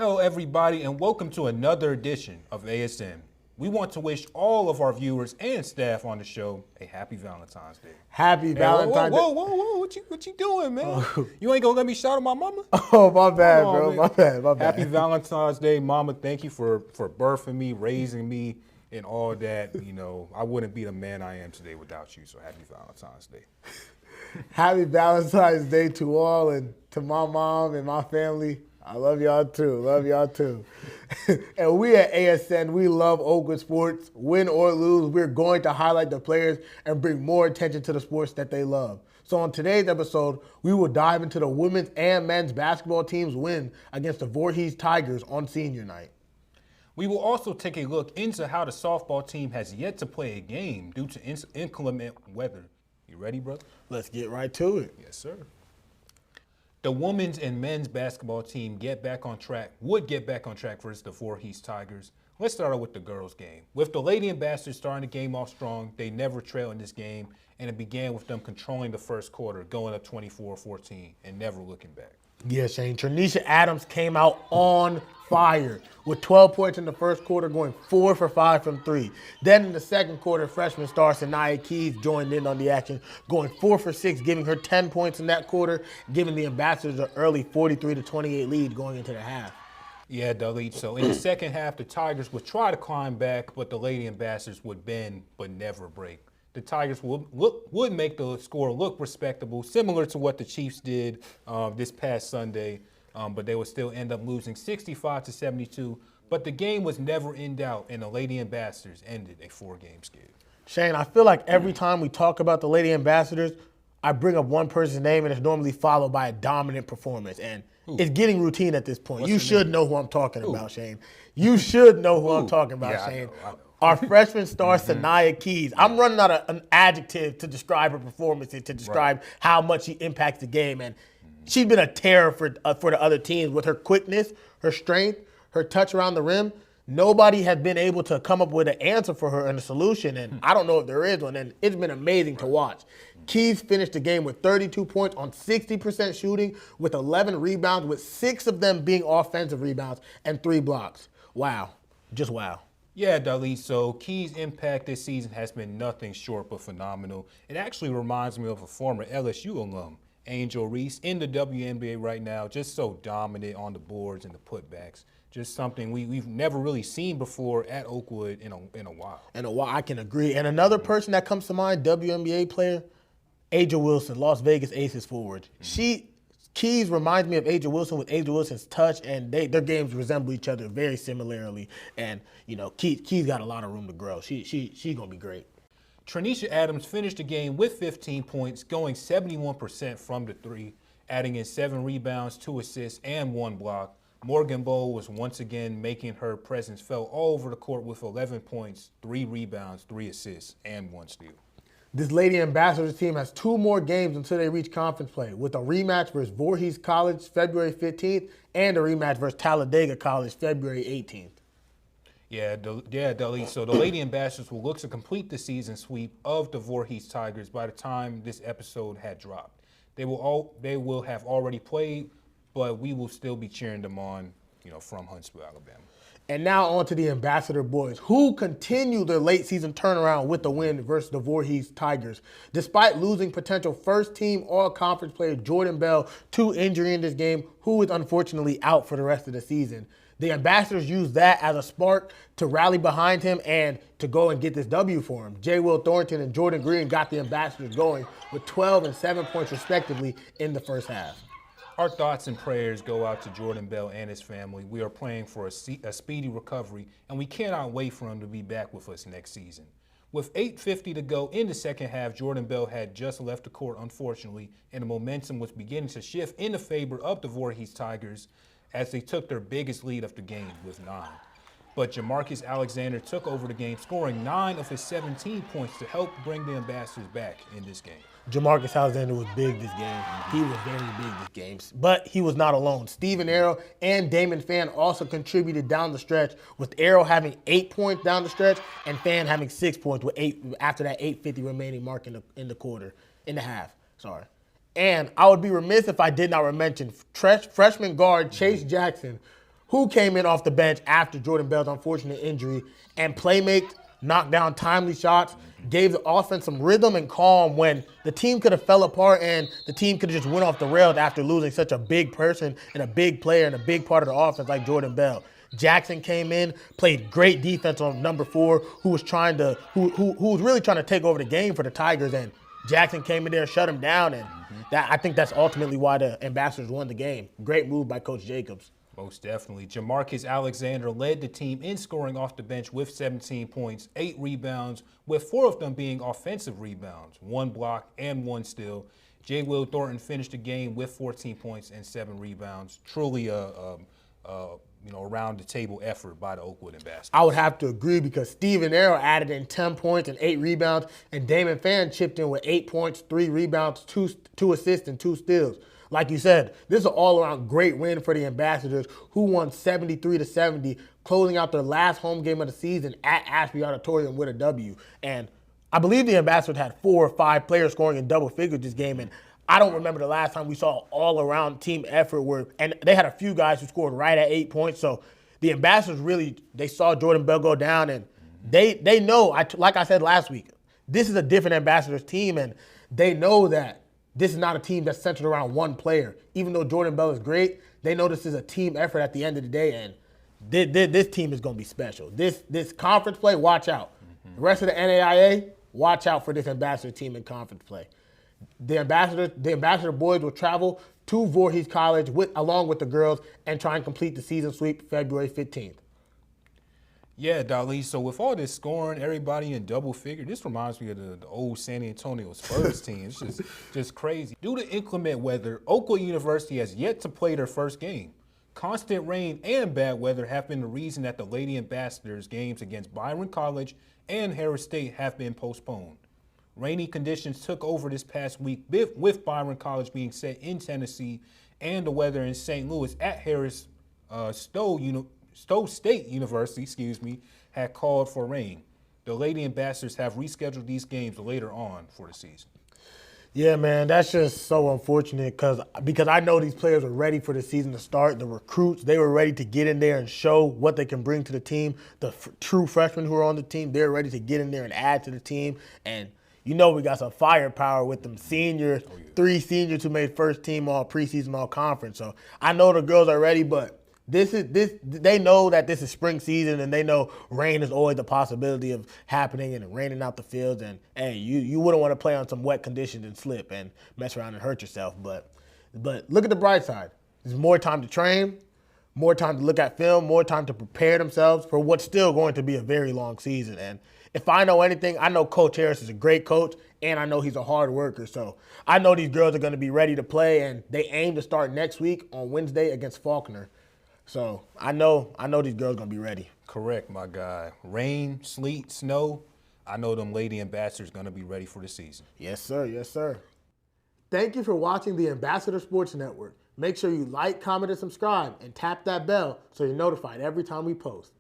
Hello, everybody, and welcome to another edition of ASM. We want to wish all of our viewers and staff on the show a happy Valentine's Day. Happy Valentine's Day. Whoa, what you doing, man? You ain't gonna let me shout out my mama? Oh, my bad, bro. My bad. Happy Valentine's Day, mama. Thank you for birthing me, raising me, and all that. You know, I wouldn't be the man I am today without you, so happy Valentine's Day. Happy Valentine's Day to all and to my mom and my family. I love y'all too. And we at ASN, we love Oakwood sports. Win or lose, we're going to highlight the players and bring more attention to the sports that they love. So on today's episode, we will dive into the women's and men's basketball team's win against the Voorhees Tigers on senior night. We will also take a look into how the softball team has yet to play a game due to inclement weather. You ready, brother? Let's get right to it. Yes, sir. The women's and men's basketball team would get back on track versus the Voorhees Tigers. Let's start out with the girls' game. With the Lady Ambassadors starting the game off strong, they never trailed in this game, and it began with them controlling the first quarter, going up 24-14, and never looking back. Yeah, Shane. Trenisha Adams came out on fire with 12 points in the first quarter, going 4 for 5 from 3. Then in the second quarter, freshman star Sanaya Keys joined in on the action, going 4 for 6, giving her 10 points in that quarter, giving the Ambassadors an early 43-28 lead going into the half. Yeah, Dalit. So in the second half, the Tigers would try to climb back, but the Lady Ambassadors would bend but never break. The Tigers would make the score look respectable, similar to what the Chiefs did this past Sunday, but they would still end up losing 65-72. But the game was never in doubt, and the Lady Ambassadors ended a 4-game skid. Shane, I feel like every time we talk about the Lady Ambassadors, I bring up one person's name, and it's normally followed by a dominant performance. And it's getting routine at this point. You should know who I'm talking about, Shane. You should know who I'm talking about, Shane. I know. Our freshman star, Sanaya Keys. I'm running out of an adjective to describe her performance and to describe how much she impacts the game. And she's been a terror for the other teams with her quickness, her strength, her touch around the rim. Nobody has been able to come up with an answer for her and a solution, and I don't know if there is one, and it's been amazing to watch. Keys finished the game with 32 points on 60% shooting, with 11 rebounds, with 6 of them being offensive rebounds and 3 blocks. Wow. Just wow. Yeah, Dalit. So Key's impact this season has been nothing short but phenomenal. It actually reminds me of a former LSU alum, Angel Reese, in the WNBA right now, just so dominant on the boards and the putbacks. Just something we've never really seen before at Oakwood in a while. I can agree. And another person that comes to mind, WNBA player, Aja Wilson, Las Vegas Aces forward. Keys reminds me of Aja Wilson with Aja Wilson's touch, and their games resemble each other very similarly. And, you know, Keys got a lot of room to grow. She's going to be great. Trenisha Adams finished the game with 15 points, going 71% from the 3, adding in 7 rebounds, 2 assists, and 1 block. Morgan Bowl was once again making her presence felt all over the court with 11 points, 3 rebounds, 3 assists, and 1 steal. This Lady Ambassadors team has 2 more games until they reach conference play, with a rematch versus Voorhees College February 15th and a rematch versus Talladega College February 18th. Yeah, Dalit. So the Lady Ambassadors will look to complete the season sweep of the Voorhees Tigers by the time this episode had dropped. They will have already played, but we will still be cheering them on, from Huntsville, Alabama. And now on to the Ambassador boys, who continue their late season turnaround with the win versus the Voorhees Tigers. Despite losing potential first-team all-conference player Jordan Bell to injury in this game, who is unfortunately out for the rest of the season. The Ambassadors used that as a spark to rally behind him and to go and get this W for him. J. Will Thornton and Jordan Green got the Ambassadors going with 12 and 7 points respectively in the first half. Our thoughts and prayers go out to Jordan Bell and his family. We are praying for a speedy recovery, and we cannot wait for him to be back with us next season. With 8:50 to go in the second half, Jordan Bell had just left the court, unfortunately, and the momentum was beginning to shift in the favor of the Voorhees Tigers as they took their biggest lead of the game with 9. But Jamarcus Alexander took over the game, scoring 9 of his 17 points to help bring the Ambassadors back in this game. Jamarcus Alexander was big this game. He was very big this game. But he was not alone. Steven Arrow and Damon Fan also contributed down the stretch, with Arrow having 8 points down the stretch and Fan having 6 points with 8 after that 8:50 remaining mark in the half. And I would be remiss if I did not mention freshman guard Chase Jackson who came in off the bench after Jordan Bell's unfortunate injury and playmaked, knocked down timely shots, gave the offense some rhythm and calm when the team could have fell apart and the team could have just went off the rails after losing such a big person and a big player and a big part of the offense like Jordan Bell. Jackson came in, played great defense on number 4, who was really trying to take over the game for the Tigers, and Jackson came in there and shut him down, and I think that's ultimately why the Ambassadors won the game. Great move by Coach Jacobs. Most definitely. Jamarcus Alexander led the team in scoring off the bench with 17 points, 8 rebounds, with 4 of them being offensive rebounds, 1 block and 1 steal. J. Will Thornton finished the game with 14 points and 7 rebounds. Truly a around the table effort by the Oakwood Ambassadors. I would have to agree because Steven Arrow added in 10 points and 8 rebounds, and Damon Fan chipped in with 8 points, 3 rebounds, 2 assists, and 2 steals. Like you said, this is an all-around great win for the Ambassadors, who won 73-70, closing out their last home game of the season at Ashby Auditorium with a W. And I believe the Ambassadors had 4 or 5 players scoring in double figures this game, and I don't remember the last time we saw an all-around team effort and they had a few guys who scored right at 8 points. So the Ambassadors really, they saw Jordan Bell go down, and they know, like I said last week, this is a different Ambassadors team, and they know that this is not a team that's centered around one player. Even though Jordan Bell is great, they know this is a team effort at the end of the day, and this team is going to be special. This conference play, watch out. The rest of the NAIA, watch out for this Ambassador team in conference play. The Ambassador boys will travel to Voorhees College along with the girls and try and complete the season sweep February 15th. Yeah, Dali. So with all this scoring, everybody in double figure, this reminds me of the old San Antonio Spurs team. It's just crazy. Due to inclement weather, Oakwood University has yet to play their first game. Constant rain and bad weather have been the reason that the Lady Ambassadors games against Byron College and Harris State have been postponed. Rainy conditions took over this past week with Byron College being set in Tennessee and the weather in St. Louis at Harris Stowe State University, had called for rain. The Lady Ambassadors have rescheduled these games later on for the season. Yeah, man, that's just so unfortunate because I know these players are ready for the season to start. The recruits, they were ready to get in there and show what they can bring to the team. The true freshmen who are on the team, they're ready to get in there and add to the team. And you know we got some firepower with them seniors, 3 seniors who made first team all preseason, all conference. So I know the girls are ready, but they know that this is spring season, and they know rain is always a possibility of happening and raining out the fields. And hey, you wouldn't want to play on some wet conditions and slip and mess around and hurt yourself. But look at the bright side. There's more time to train, more time to look at film, more time to prepare themselves for what's still going to be a very long season. And if I know anything, I know Coach Harris is a great coach, and I know he's a hard worker. So I know these girls are going to be ready to play, and they aim to start next week on Wednesday against Faulkner. So I know these girls are going to be ready. Correct, my guy. Rain, sleet, snow, I know them Lady Ambassadors going to be ready for the season. Yes, sir. Yes, sir. Thank you for watching the Ambassador Sports Network. Make sure you like, comment, and subscribe, and tap that bell so you're notified every time we post.